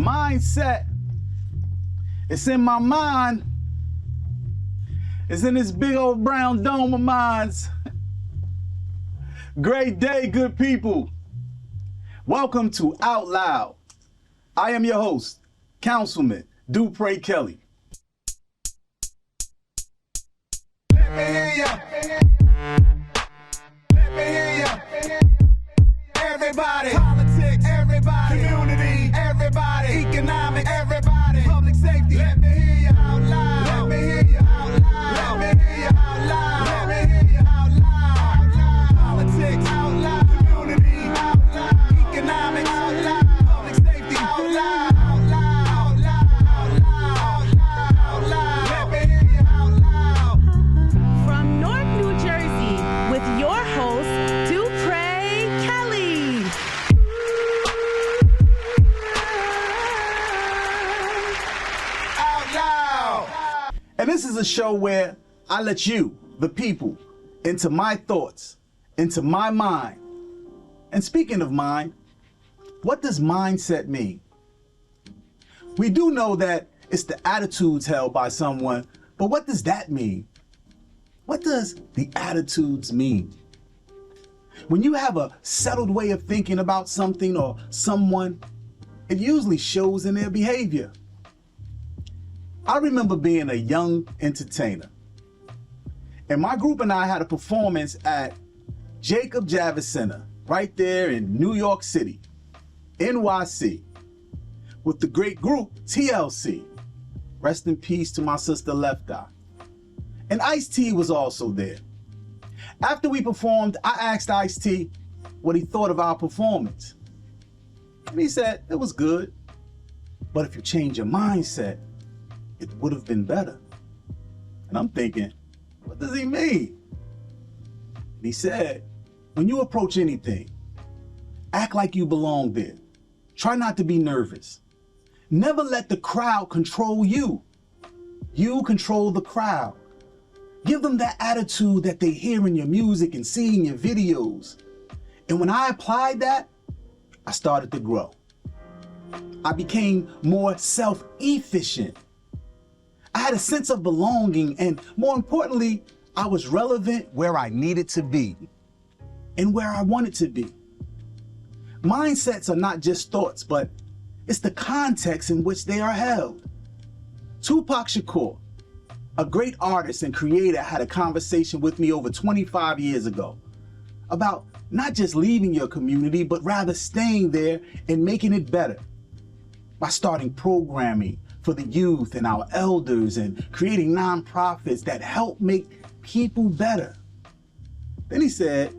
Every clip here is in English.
Mindset. It's in my mind. It's in this big old brown dome of mine. Great day, good people. Welcome to Out Loud. I am your host, Councilman Dupre Kelly. Let me hear ya. Let me hear ya. Everybody, politics, everybody, community, everybody, economic, everybody, public safety. Let me hear you out loud. Let me hear you out loud. Let me hear you out loud. Let me hear you out loud. Politics out loud, community out loud, economic out loud, public safety out loud, out loud, out loud, out loud. Let me hear you out loud. From North New Jersey, with your host, Dupre Kelly. Out loud. And this is a show where I let you, the people, into my thoughts, into my mind. And speaking of mind, what does mindset mean? We do know that it's the attitudes held by someone, but what does that mean? What does the attitudes mean? When you have a settled way of thinking about something or someone, it usually shows in their behavior. I remember being a young entertainer, and my group and I had a performance at Jacob Javits Center right there in New York City, NYC, with the great group TLC. Rest in peace to my sister Left Eye. And Ice-T was also there. After we performed, I asked Ice-T what he thought of our performance. And he said, it was good, but if you change your mindset, it would have been better. And I'm thinking, what does he mean? And he said, when you approach anything, act like you belong there. Try not to be nervous. Never let the crowd control you. You control the crowd. Give them that attitude that they hear in your music and see in your videos. And when I applied that, I started to grow. I became more self-efficient. I had a sense of belonging, and more importantly, I was relevant where I needed to be and where I wanted to be. Mindsets are not just thoughts, but it's the context in which they are held. Tupac Shakur, a great artist and creator, had a conversation with me over 25 years ago about not just leaving your community, but rather staying there and making it better by starting programming for the youth and our elders and creating nonprofits that help make people better. Then he said,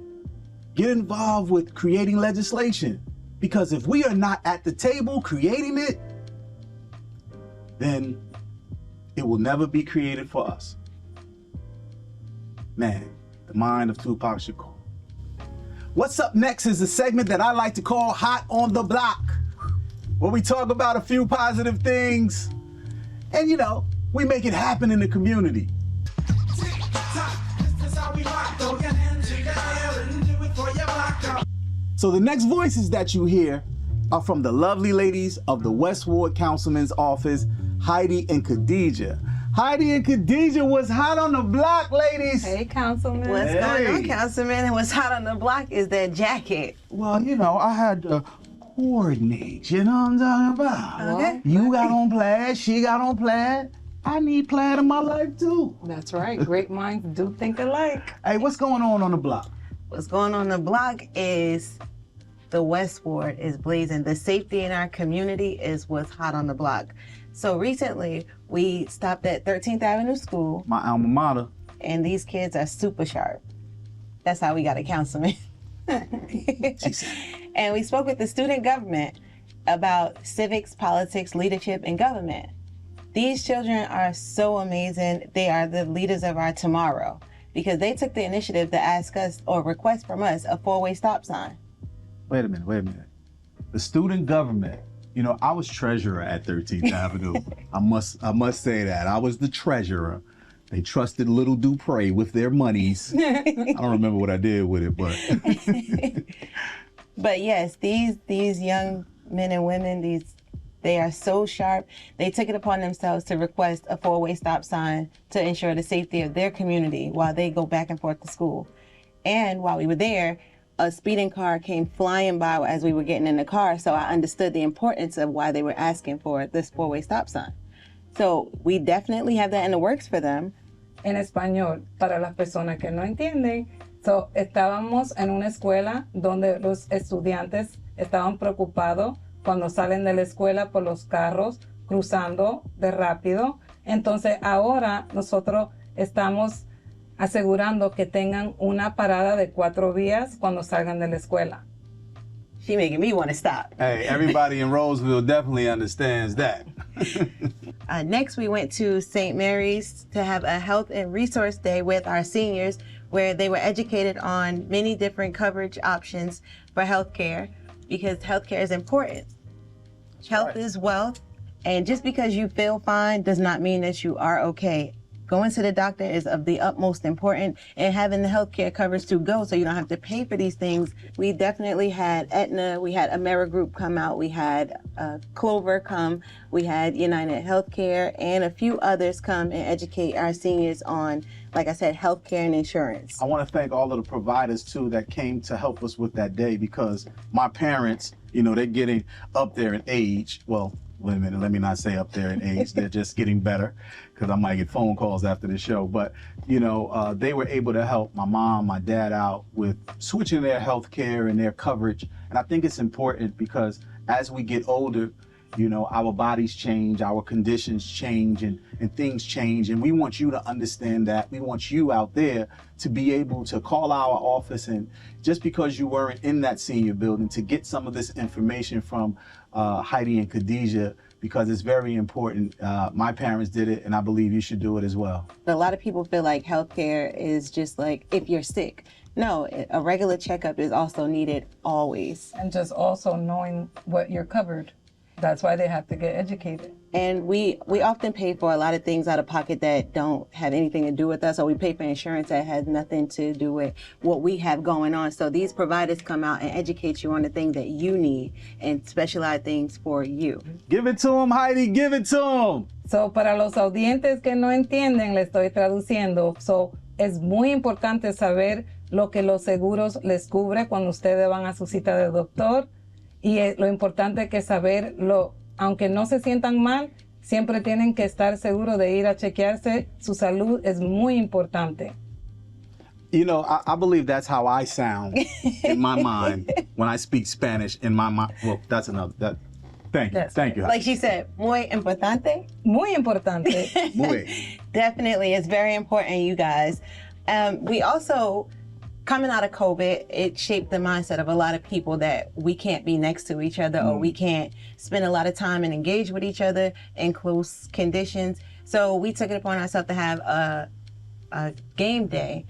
get involved with creating legislation, because if we are not at the table creating it, then it will never be created for us. Man, the mind of Tupac Shakur. What's up next is a segment that I like to call Hot on the Block, where we talk about a few positive things and, you know, we make it happen in the community. So the next voices that you hear are from the lovely ladies of the West Ward Councilman's office, Heidi and Khadijah. Heidi and Khadijah, was hot on the block, ladies? Hey, Councilman. What's going on, Councilman? And what's hot on the block is that jacket. Well, you know, I had to coordinate, you know what I'm talking about? Okay. You got on plaid, she got on plaid. I need plaid in my life too. That's right. Great minds do think alike. Hey, what's going on the block? What's going on the block is the West Ward is blazing. The safety in our community is what's hot on the block. So recently, we stopped at 13th Avenue School. My alma mater. And these kids are super sharp. That's how we got a councilman. And we spoke with the student government about civics, politics, leadership, and government. These children are so amazing. They are the leaders of our tomorrow because they took the initiative to ask us or request from us a 4-way stop sign. Wait a minute. The student government, you know, I was treasurer at 13th Avenue. I must say that. I was the treasurer. They trusted little Dupre with their monies. I don't remember what I did with it, but. But yes, these young men and women, these They are so sharp. They took it upon themselves to request a 4-way stop sign to ensure the safety of their community while they go back and forth to school. And while we were there, a speeding car came flying by as we were getting in the car, so I understood the importance of why they were asking for this 4-way stop sign. So we definitely have that in the works for them. En español, para las personas que no entienden, so, estábamos en una escuela donde los estudiantes estaban preocupados cuando salen de la escuela por los carros cruzando de rápido. Entonces ahora nosotros estamos asegurando que tengan una parada de 4 vías cuando salgan de la escuela. She making me want to stop. Hey, everybody in Roseville definitely understands that. Next, we went to St. Mary's to have a health and resource day with our seniors, where they were educated on many different coverage options for healthcare, because healthcare is important. Health is wealth, and just because you feel fine does not mean that you are okay. Going to the doctor is of the utmost importance, and having the healthcare coverage to go so you don't have to pay for these things. We definitely had Aetna, we had AmeriGroup come out, we had Clover come, we had United Healthcare, and a few others come and educate our seniors on, like I said, healthcare and insurance. I want to thank all of the providers too that came to help us with that day, because my parents, you know, they're getting up there in age. Well, wait a minute, let me not say up there in age. They're just getting better, because I might get phone calls after the show. But, you know, they were able to help my mom, my dad out with switching their health care and their coverage. And I think it's important because as we get older, you know, our bodies change, our conditions change, and things change. And we want you to understand that. We want you out there to be able to call our office, and just because you weren't in that senior building, to get some of this information from Heidi and Khadijah, because it's very important. My parents did it, and I believe you should do it as well. A lot of people feel like healthcare is just like if you're sick. No, a regular checkup is also needed always. And just also knowing what you're covered. That's why they have to get educated. And we often pay for a lot of things out of pocket that don't have anything to do with us, or we pay for insurance that has nothing to do with what we have going on. So these providers come out and educate you on the things that you need and specialized things for you. Give it to them, Heidi, give it to them. So, para los audientes que no entienden, le estoy traduciendo. So, es muy importante saber lo que los seguros les cubre cuando ustedes van a su cita de doctor. Y lo importante que saber, aunque no se sientan mal, siempre tienen que estar seguros de ir a chequearse. Su salud es muy importante. You know, I believe that's how I sound in my mind when I speak Spanish in my mind. Well, that's another. Thank you. Yes. Thank you. Like she said, muy importante. Muy importante. Muy. Definitely, it's very important, you guys. We also, coming out of COVID, it shaped the mindset of a lot of people that we can't be next to each other, or we can't spend a lot of time and engage with each other in close conditions. So we took it upon ourselves to have a game day,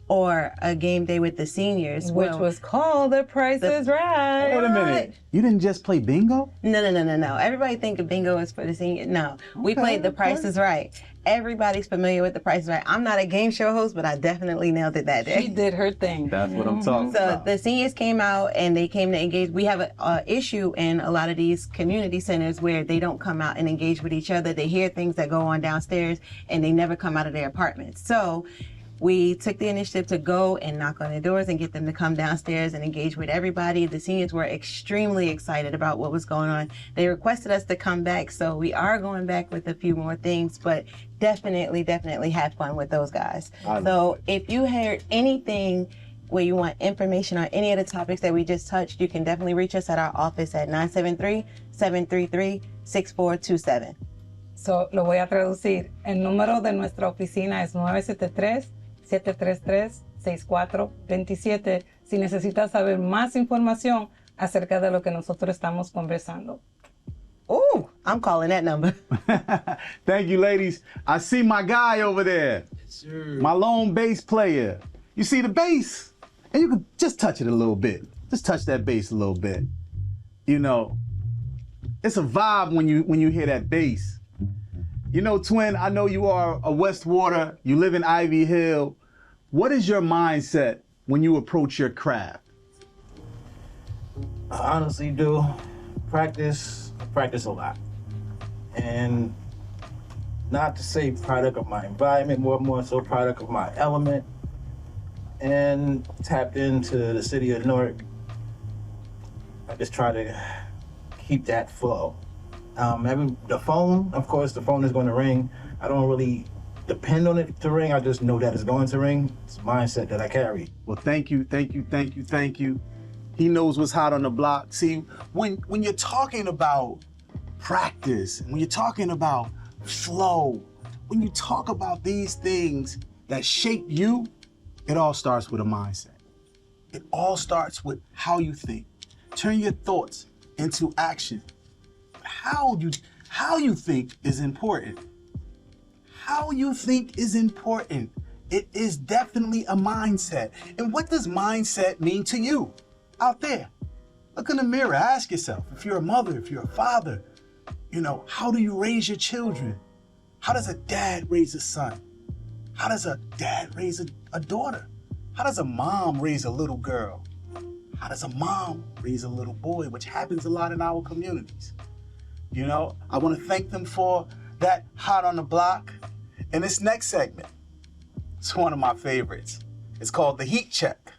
or a game day with the seniors. Which was called The Price is Right. Wait a minute. You didn't just play bingo? No. Everybody think of bingo is for the seniors. No, we played The Price is Right. Everybody's familiar with The Price is Right. I'm not a game show host, but I definitely nailed it that day. She did her thing. That's what I'm talking So about. the seniors came out and they came to engage. We have an issue in a lot of these community centers where they don't come out and engage with each other. They hear things that go on downstairs and they never come out of their apartments. So we took the initiative to go and knock on their doors and get them to come downstairs and engage with everybody. The seniors were extremely excited about what was going on. They requested us to come back, so we are going back with a few more things, but definitely have fun with those guys. So if you heard anything where you want information on any of the topics that we just touched, you can definitely reach us at our office at 973-733-6427. So, lo voy a traducir. El número de nuestra oficina es 973-733-6427 si necesitas saber más información acerca de lo que nosotros estamos conversando. Ooh, I'm calling that number. Thank you, ladies. I see my guy over there. Yes, sir. My lone bass player. You see the bass? And you can just touch it a little bit. Just touch that bass a little bit. You know, it's a vibe when you hear that bass. You know, Twin, I know you are a Westwater. You live in Ivy Hill. What is your mindset when you approach your craft? I honestly do practice practice a lot. And not to say product of my environment, more so product of my element. And tapped into the city of Newark. I just try to keep that flow. The phone, of course, the phone is going to ring. I don't really depend on it to ring. I just know that it's going to ring. It's a mindset that I carry. Well, thank you. He knows what's hot on the block. See, when you're talking about practice, when you're talking about flow, when you talk about these things that shape you, it all starts with a mindset. It all starts with how you think. Turn your thoughts into action. How you think is important. How you think is important. It is definitely a mindset. And what does mindset mean to you out there? Look in the mirror, ask yourself, if you're a mother, if you're a father, how do you raise your children? How does a dad raise a son? How does a dad raise a daughter? How does a mom raise a little girl? How does a mom raise a little boy, which happens a lot in our communities? I want to thank them for that hot on the block. And this next segment, it's one of my favorites. It's called the Heat Check.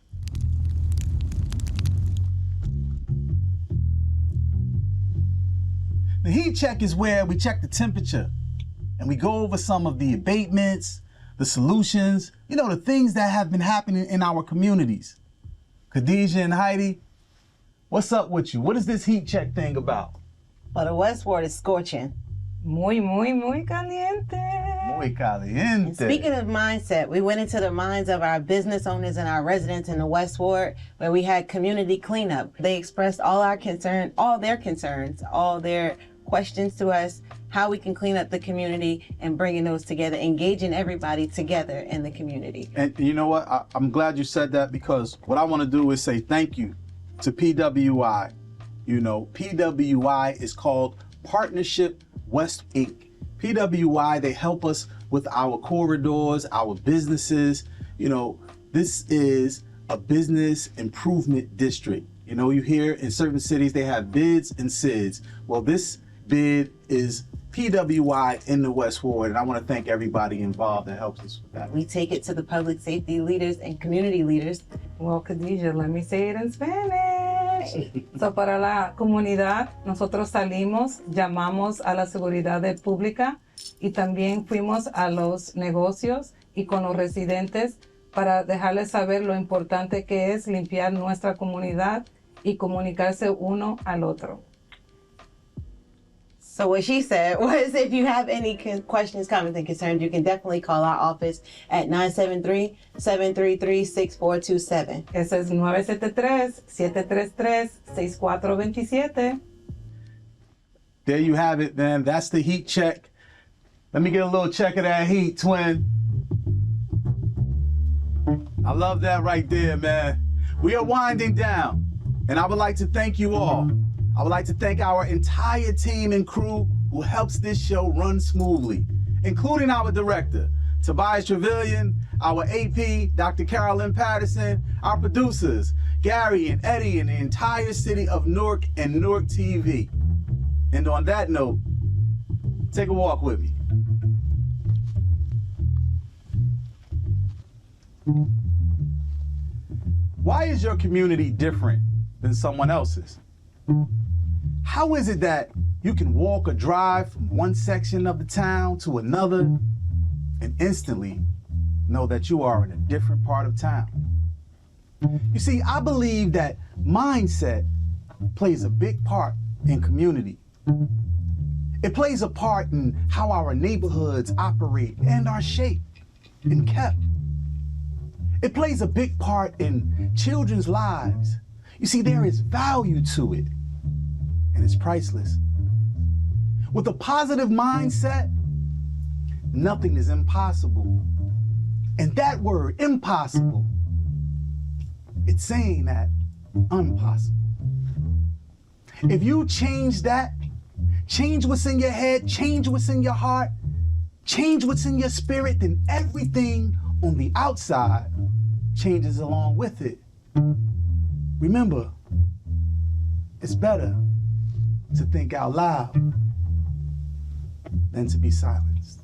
The Heat Check is where we check the temperature and we go over some of the abatements, the solutions, the things that have been happening in our communities. Khadijah and Heidi, what's up with you? What is this Heat Check thing about? Well, the West Ward is scorching. Muy, muy, muy caliente. Muy caliente. And speaking of mindset, we went into the minds of our business owners and our residents in the West Ward, where we had community cleanup. They expressed all their concerns, all their questions to us, how we can clean up the community and bringing those together, engaging everybody together in the community. And you know what? I'm glad you said that, because what I want to do is say thank you to PWI. PWI is called Partnership West Inc. PWI, they help us with our corridors, our businesses. This is a business improvement district. You hear in certain cities they have bids and SIDS. Well, this bid is PWI in the West Ward, and I want to thank everybody involved that helps us with that. We take it to the public safety leaders and community leaders. Well, Khadijah, let me say it in Spanish. So, para la comunidad, nosotros salimos, llamamos a la seguridad pública y también fuimos a los negocios y con los residentes para dejarles saber lo importante que es limpiar nuestra comunidad y comunicarse uno al otro. So what she said was, if you have any questions, comments, and concerns, you can definitely call our office at 973-733-6427. Ese es 973-733-6427. There you have it, man. That's the Heat Check. Let me get a little check of that heat, twin. I love that right there, man. We are winding down, and I would like to thank you all. I would like to thank our entire team and crew who helps this show run smoothly, including our director, Tobias Trevelyan, our AP, Dr. Carolyn Patterson, our producers, Gary and Eddie, and the entire city of Newark and Newark TV. And on that note, take a walk with me. Why is your community different than someone else's? How is it that you can walk or drive from one section of the town to another and instantly know that you are in a different part of town? You see, I believe that mindset plays a big part in community. It plays a part in how our neighborhoods operate and are shaped and kept. It plays a big part in children's lives. You see, there is value to it, and it's priceless. With a positive mindset, nothing is impossible. And that word, impossible, it's saying that impossible. If you change that, change what's in your head, change what's in your heart, change what's in your spirit, then everything on the outside changes along with it. Remember, it's better to think out loud than to be silenced.